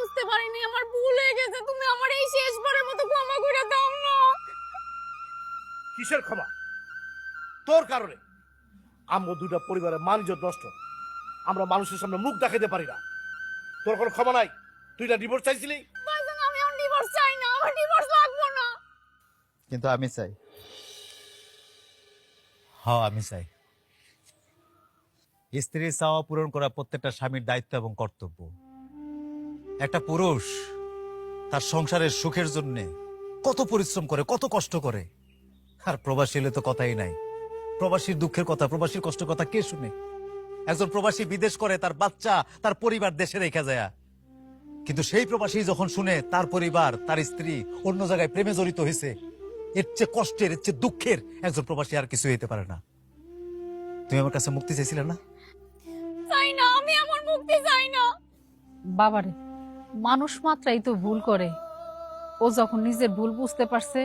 বুঝতে পারিনি, আমার ভুল হয়ে গেছে। তুমি আমার এই শেষবারের মতো ক্ষমা করে দাও না। কিসের ক্ষমা? তোর কারণে আম্মু দুটা পরিবারের মান ইজ্জত নষ্ট। আমরা মানুষের সামনে মুখ দেখাতে পারি না। তোর কোনো ক্ষমা নাই? তুই না ডিভোর্স চাইছিলি? ভাইজান, আমি আর ডিভোর্স চাই না, আমার ডিভোর্স লাগবে না। কিন্তু আমি চাই। হ্যাঁ, আমি চাই। স্ত্রীর চাওয়া পূরণ করা প্রত্যেকটা স্বামীর দায়িত্ব এবং কর্তব্য। একটা পুরুষ তার সংসারের সুখের জন্য কত পরিশ্রম করে, কত কষ্ট করে। আর প্রবাসী হলে তো কথাই নাই। প্রবাসীর দুঃখের কথা, প্রবাসীর কষ্টের কথা কে শুনে? একজন প্রবাসী বিদেশ করে, তার বাচ্চা, তার পরিবার দেশে রেখে যায়, কিন্তু সেই প্রবাসী যখন শুনে তার পরিবার, তার স্ত্রী অন্য জায়গায় প্রেমে জড়িত হয়েছে, এর চেয়ে কষ্টের, এর চেয়ে দুঃখের একজন প্রবাসী আর কিছু হইতে পারে না। তুমি আমার কাছে মুক্তি চাইছিলে না? চাই না, আমি আমার মুক্তি চাই না। বাবারে, মানুষ মাত্রাই তো ভুল করে। ও যখন নিজের ভুল বুঝতে পারছে,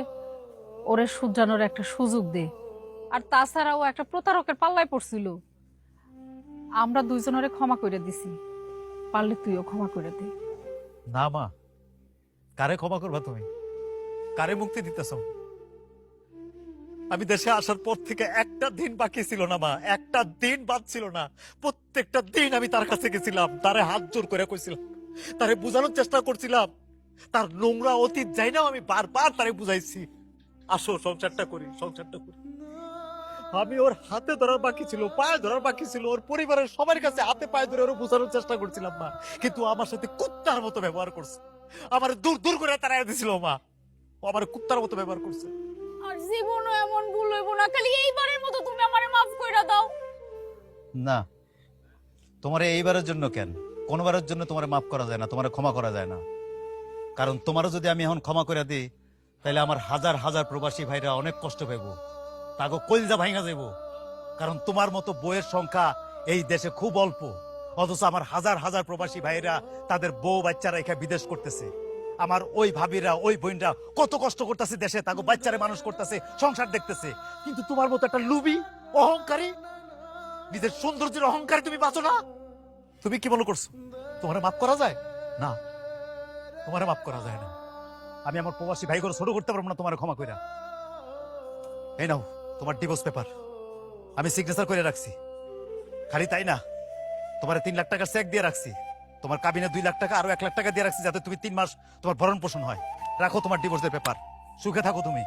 ওরে শুধরানোর একটা সুযোগ দে। আর তাছাড়া ও একটা প্রতারকের পাল্লায় পড়ছিল। আমরা দুইজনের ক্ষমা করে দিছি, পারলে তুইও ক্ষমা করে দে। না মা, কারে ক্ষমা করবা তুমি? কারে মুক্তি দিতেছ? আমি দেশে আসার পর থেকে একটা দিন বাকি ছিল না মা, একটা দিন বাদ ছিল না। প্রত্যেকটা দিন আমি তার কাছে গেছিলাম, তারে হাত জোর করে কইছিলাম, তারে বুঝানোর চেষ্টা করছিলাম। তার নোংরা অতীত যাই না, আমি বারবার তারে বুঝাইছি, আসো সংসারটা করি, সংসারটা করি। আমি ওর হাতে ধরার বাকি ছিল, পায়ে ধরার বাকি ছিল, ওর পরিবারের সবার কাছে হাতে পায়ে ধরে ওর বোঝানোর চেষ্টা করছিলাম মা। কিন্তু আমার সাথে কুত্তার মতো ব্যবহার করছে, আমার দূর দূর করে তাড়াই দিছিল মা। ও আমার কুত্তার মতো ব্যবহার করছে। আর জীবনও এমন ভুল হইব না, খালি এইবারের মতো তুমি আমারে মাফ কইরা দাও। না, তোমার এইবারের জন্য কেন, কোনবারের জন্য তোমার মাফ করা যায় না, তোমার ক্ষমা করা যায় না। কারণ তোমারও যদি আমি এখন ক্ষমা করে দিই, তাহলে আমার হাজার হাজার প্রবাসী ভাইরা অনেক কষ্ট পাইব, তাকে কলজা ভাঙা যাইব। কারণ তোমার মতো বউয়ের সংখ্যা এই দেশে খুব অল্প, অথচ আমার হাজার হাজার প্রবাসী ভাইরা তাদের বউ বাচ্চারা এখানে বিদেশ করতেছে। আমার ওই ভাবিরা, ওই বোনরা কত কষ্ট করতেছে দেশে, তাকে বাচ্চারে মানুষ করতেছে, সংসার দেখতেছে। কিন্তু তোমার মতো একটা লুবি, অহংকারী, নিজের সৌন্দর্যের অহংকারী তুমি বাঁচো না। তুমি কি মনে করছো তোমার মাফ করা যায় না? তোমার মাফ করা যায় না। আমি আমার প্রবাসী ভাই করে ছোট করতে পারবো না তোমার ক্ষমা কইরা। এই নাও তোমার ডিভোর্স পেপার, আমি সিগনেচার করে রাখছি। খালি তাই না, তোমার 3 লাখ টাকার চেক দিয়ে রাখছি, তোমার কাবিনে 2 লাখ টাকা, আরো 1 লাখ টাকা দিয়ে রাখছি, যাতে তুমি 3 মাস তোমার ভরণ পোষণ হয়। রাখো তোমার ডিভোর্সের পেপার, সুখে থাকো তুমি।